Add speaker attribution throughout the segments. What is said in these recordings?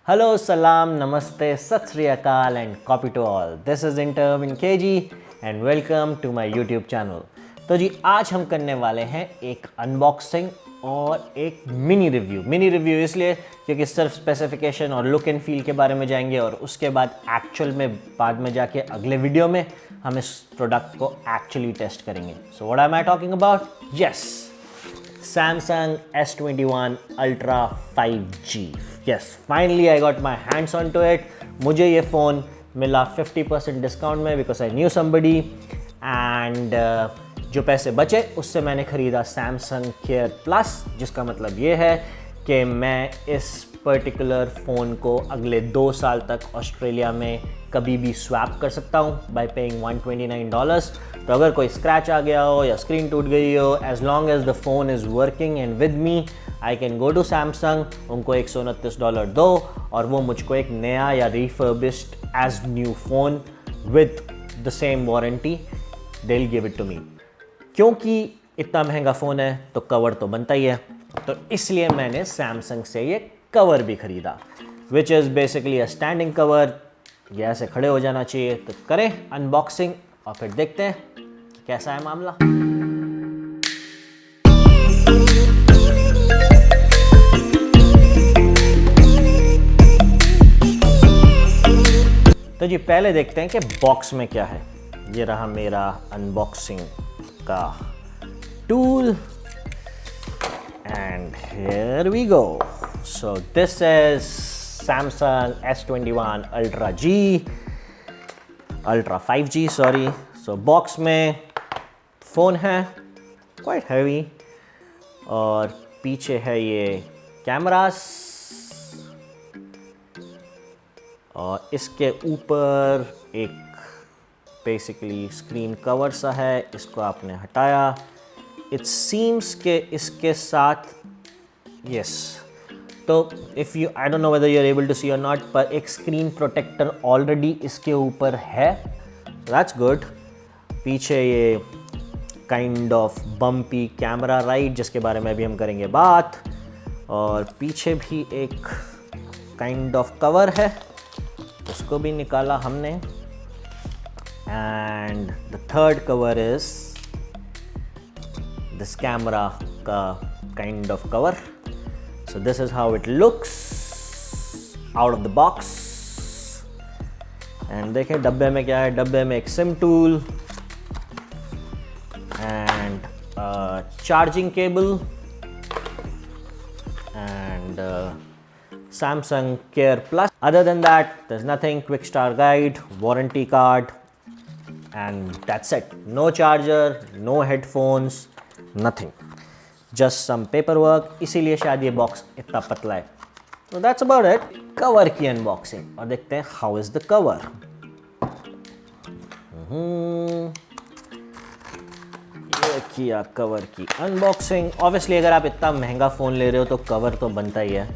Speaker 1: Hello, salam, namaste, sat sri akal and copy to all. This is Intervin KG and welcome to my YouTube channel. तो जी आज हम करने वाले हैं एक अनबॉक्सिंग और एक मिनी रिव्यू इसलिए क्योंकि सिर्फ स्पेसिफिकेशन और लुक एंड फील के बारे में जाएंगे और उसके बाद एक्चुअल में बाद में जाके अगले वीडियो में हम इस प्रोडक्ट को एक्चुअली टेस्ट करेंगे. So what am I talking about? Yes, Samsung S21 Ultra 5G. Yes, finally I got my hands onto it. मुझे ये फ़ोन मिला 50% डिस्काउंट में because I knew somebody and जो पैसे बचे उससे मैंने ख़रीदा Samsung Care Plus, जिसका मतलब ये है कि मैं इस पर्टिकुलर फ़ोन को अगले 2 साल तक ऑस्ट्रेलिया में कभी भी स्वैप कर सकता हूँ बाय पेइंग $129. तो अगर कोई स्क्रैच आ गया हो या स्क्रीन टूट गई हो, as long as the phone is working and with me, I can go to Samsung, उनको $129 दो और वो मुझको एक नया या refurbished as new phone with the same warranty they will give it to me. क्योंकि इतना महंगा फ़ोन है तो कवर तो बनता ही है, तो इसलिए मैंने सैमसंग से ये कवर भी ख़रीदा, which is basically a standing cover. ये ऐसे खड़े हो जाना चाहिए. तो करें अनबॉक्सिंग और फिर देखते हैं कि कैसा है मामला. तो जी पहले देखते हैं कि बॉक्स में क्या है. ये रहा मेरा अनबॉक्सिंग का tool and here we go. So this is Samsung S21 Ultra 5G sorry. So box में फ़ोन है, क्वाइट हैवी, और पीछे है ये कैमरास और इसके ऊपर एक बेसिकली स्क्रीन कवर सा है. इसको आपने हटाया. इट सीम्स के इसके साथ यस, तो if you, I don't know whether you are able to see और नॉट, पर एक स्क्रीन प्रोटेक्टर ऑलरेडी इसके ऊपर है. That's good. पीछे ये kind of bumpy camera right, जिसके बारे में अभी हम करेंगे बात, और पीछे भी एक काइंड ऑफ कवर है, उसको भी निकाला हमने. And the third cover is this camera का kind of cover. So this is how it looks out of the box. And देखें डब्बे में क्या है. डब्बे में एक SIM tool and charging cable and Samsung Care Plus. Other than that, there's nothing. Quick start guide, warranty card, and that's it. No charger, no headphones, nothing. Just some paper work, इसीलिए शायद ये box इतना पतला है. तो that's about it. Cover की unboxing और देखते हैं हाउ इज द कवर. ये किया कवर की अनबॉक्सिंग. ऑब्वियसली अगर आप इतना महंगा फ़ोन ले रहे हो तो कवर तो बनता ही है.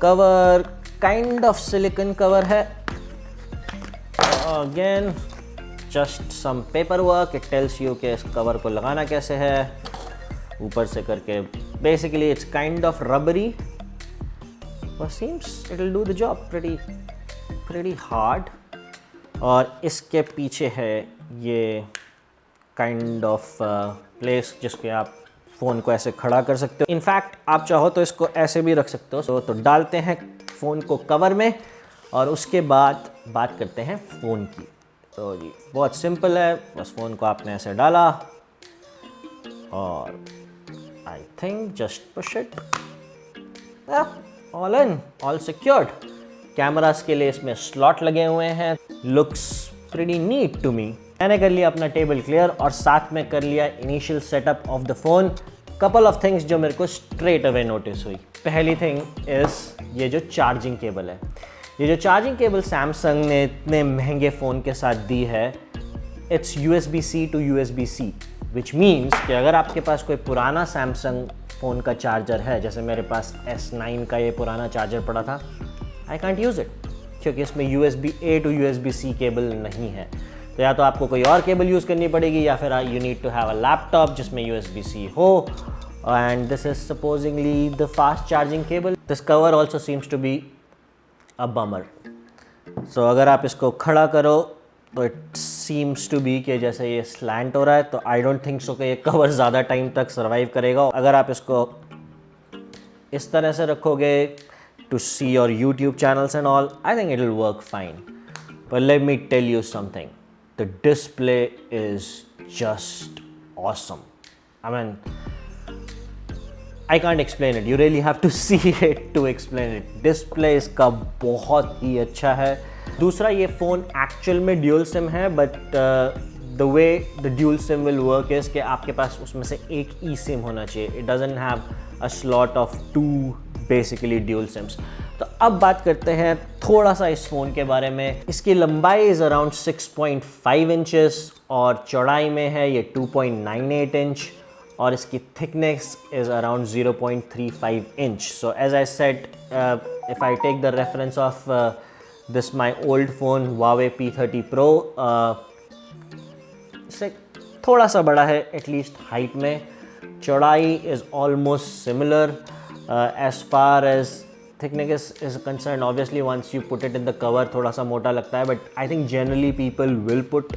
Speaker 1: Cover kind of silicone cover है. Again just some paper work. It tells you कि इस कवर को लगाना कैसे है ऊपर से करके. Basically it's kind of rubbery, but seems it will do the job pretty hard. और इसके पीछे है ये काइंड ऑफ प्लेस जिसके आप फ़ोन को ऐसे खड़ा कर सकते हो. इनफैक्ट आप चाहो तो इसको ऐसे भी रख सकते हो. तो डालते हैं फ़ोन को कवर में और उसके बाद बात करते हैं फ़ोन की. तो जी बहुत सिंपल है. बस फ़ोन को आपने ऐसे डाला और I think just push it. All in, all secured. Cameras के लिए इसमें स्लॉट लगे हुए हैं. Looks pretty neat to me. मैंने कर लिया अपना टेबल क्लियर और साथ में कर लिया initial setup of the phone. Couple of things जो मेरे को स्ट्रेट अवे नोटिस हुई. पहली थिंग इज़ ये जो चार्जिंग केबल है. ये जो चार्जिंग केबल सैमसंग ने इतने महंगे फ़ोन के साथ दी है, it's USB-C to USB-C, which means कि अगर आपके पास कोई पुराना सैमसंग फ़ोन का चार्जर है, जैसे मेरे पास S9 का ये पुराना चार्जर पड़ा था, आई कांट यूज़ इट क्योंकि इसमें USB-A to USB-C केबल नहीं है. तो या तो आपको कोई और केबल यूज़ करनी पड़ेगी या फिर you need to have a laptop जिसमें USB-C हो. and this is supposedly the fast charging cable. This cover also seems to be a bummer. So अगर आप इसको खड़ा करो तो इट सीम्स टू बी कि जैसे ये स्लैंट हो रहा है, तो आई डोंट थिंक सो कि ये कवर ज़्यादा टाइम तक सर्वाइव करेगा। अगर आप इसको इस तरह से रखोगे to see your YouTube channels and all, I think it will work fine. But let me tell you something, the display is just awesome. I mean, I can't explain it. You really have to see it to explain it. Display इसका बहुत ही अच्छा है। दूसरा, ये phone actual में dual SIM है, but the way the dual SIM will work is कि आपके पास उसमें से एक ई सिम होना चाहिए। It doesn't have a slot of 2 basically dual sims. तो अब बात करते हैं थोड़ा सा इस फ़ोन के बारे में। इसकी लंबाई इज़ अराउंड 6.5 इंचेस और चौड़ाई में है ये 2.98 इंच, और इसकी thickness is around 0.35 inch. So as I said, if I take the reference of this my old phone Huawei P30 Pro, इससे थोड़ा सा बड़ा है एटलीस्ट हाइट में। चौड़ाई is almost similar. As far as thickness is concerned, obviously once you put it in the cover थोड़ा सा मोटा लगता है, but I think generally people will put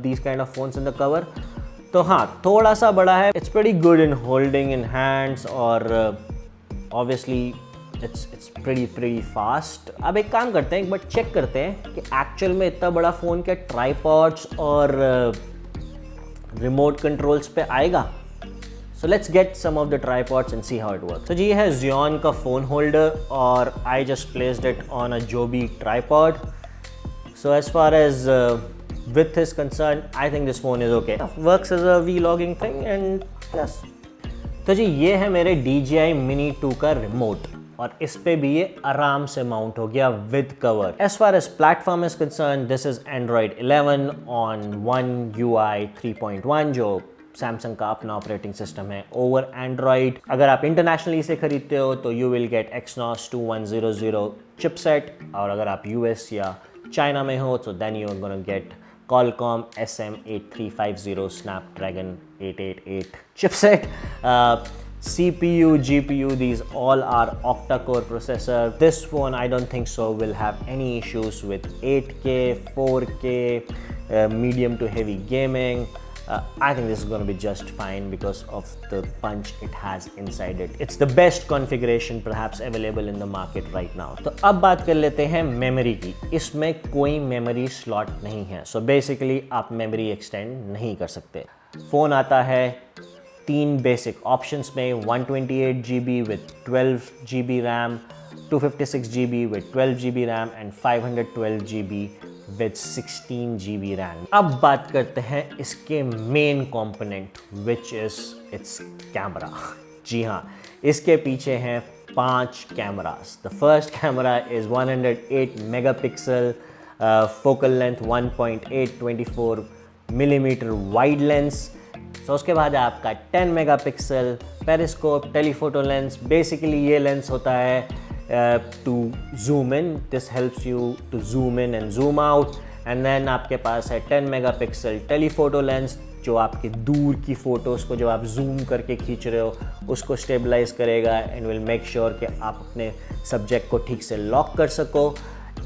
Speaker 1: these kind of phones in the cover. तो हाँ, थोड़ा सा बड़ा है। It's pretty good in holding in hands, और ऑब्वियसली इट्स प्रीटी फास्ट। अब एक काम करते हैं, एक बार चेक करते हैं कि एक्चुअल में इतना बड़ा फ़ोन क्या ट्राइपॉड्स और रिमोट कंट्रोल्स पे आएगा। So let's get some of the tripods and see how it works. तो जी, ये है Xeon का फ़ोन होल्डर, और I just placed it on a Joby tripod. So as far as width is concerned, I think this phone is okay. Works as a vlogging thing and yes. तो जी, ये है मेरे DJI Mini 2 का remote, और इस पे भी ये आराम से माउंट हो गया with cover. As far as platform is concerned, this is Android 11 on One UI 3.1, जो सैमसंग का अपना ऑपरेटिंग सिस्टम है ओवर एंड्रॉइड। अगर आप इंटरनेशनली इसे खरीदते हो तो you will get Exynos 2100 chipset, और अगर आप US या चाइना में हो तो then you are gonna get Qualcomm SM8350 Snapdragon 888 chipset. CPU, GPU, these all are octa-core processor. This phone, I don't think so, will have any issues with 8K, 4K, medium to heavy gaming. I think this is going to be just fine because of the punch it has inside it. It's the best configuration perhaps available in the market right now. तो अब बात कर लेते हैं memory की। इसमें कोई memory slot नहीं है, so basically आप मेमोरी एक्सटेंड नहीं कर सकते। फ़ोन आता है 3 बेसिक ऑप्शंस में, 128 GB with 12 GB RAM, 256 GB with 12 GB RAM and 512 GB with 16 GB RAM। अब बात करते हैं इसके main component which is its camera. जी हाँ, इसके पीछे हैं 5 cameras. The first camera is 108 megapixel, focal length 1.8, 24 millimetre wide lens. So उसके बाद है आपका 10 megapixel periscope telephoto lens. Basically ये लेंस होता है to zoom in. This helps you to zoom in and zoom out. And then आपके पास है 10 megapixel telephoto lens, जो आपके दूर की फ़ोटोज़ को जब आप जूम करके खींच रहे हो उसको स्टेबलाइज करेगा एंड विल मेक श्योर कि आप अपने सब्जेक्ट को ठीक से लॉक कर सको।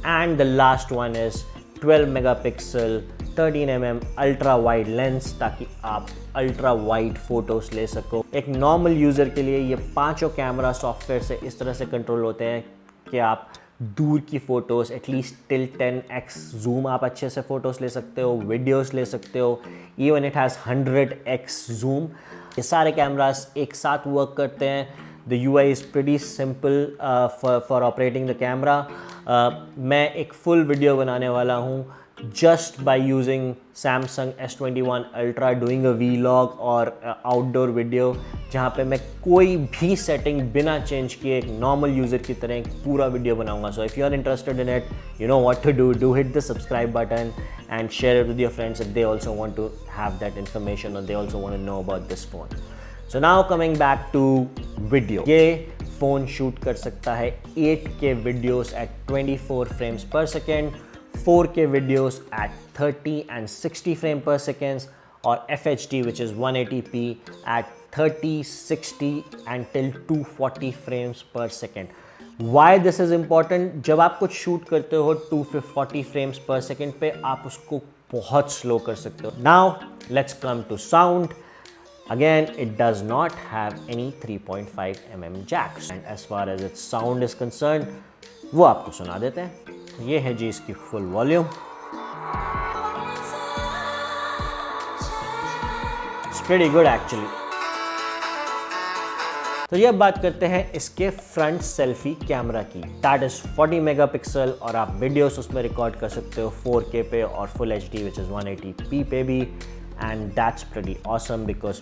Speaker 1: And the last one is 12 megapixel 13mm ultra wide lens, ताकि आप अल्ट्रा वाइड फ़ोटोज़ ले सको। एक नॉर्मल यूज़र के लिए ये पांचों कैमरा सॉफ्टवेयर से इस तरह से कंट्रोल होते हैं कि आप दूर की photos at least till 10x zoom आप अच्छे से फ़ोटोज़ ले सकते हो, वीडियोज़ ले सकते हो, even it has 100x zoom. ये सारे कैमरास एक साथ वर्क करते हैं। The UI is pretty simple for operating the camera. मैं एक फुल वीडियो बनाने वाला हूँ just by using Samsung S21 Ultra doing a vlog और आउटडोर वीडियो, जहाँ पे मैं कोई भी सेटिंग बिना चेंज किए एक नॉर्मल यूज़र की तरह एक पूरा वीडियो बनाऊंगा। So if you are interested in it, you know what to do. Do hit the subscribe button and share it with your friends if they also want to have that information or they also want to know about this phone. So now coming back to video. ये phone shoot कर सकता है 8K videos at 24 frames per second, 4K videos at 30 and 60 frame per second, or FHD which is 180p at 30, 60 and till 240 frames per second. Why this is important, जब आप कुछ shoot करते हो 240 frames पर second पे, आप उसको बहुत स्लो कर सकते हो. Now let's come to sound. Again, it does not have any 3.5 mm jacks, and as far as its sound is concerned, वो आपको सुना देते हैं. ये है जी इसकी full volume. It's pretty good actually. तो ये अब बात करते हैं इसके फ्रंट सेल्फी कैमरा की. दैट इज 40 मेगापिक्सल और आप वीडियोस उसमें रिकॉर्ड कर सकते हो 4K पे और full HD which is 180p पे भी. And that's pretty awesome because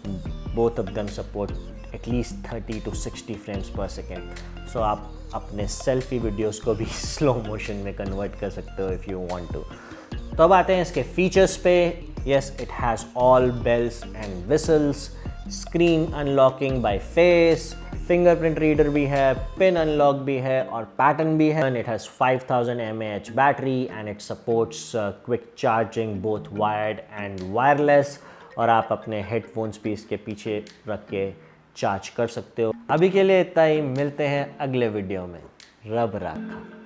Speaker 1: both of them support at least 30 to 60 frames per second. So आप अपने सेल्फी वीडियोस को भी स्लो मोशन में कन्वर्ट कर सकते हो if you want to. तो अब आते हैं इसके फीचर्स पे. Yes, it has all bells and whistles. Screen unlocking by face, fingerprint reader भी है, पिन अनलॉक भी है और पैटर्न भी है. It has 5000 mAh battery and it supports quick charging both wired and wireless. और आप अपने हेडफोन्स भी इसके पीछे रख के चार्ज कर सकते हो. अभी के लिए इतना ही, मिलते हैं अगले वीडियो में. रब राखा.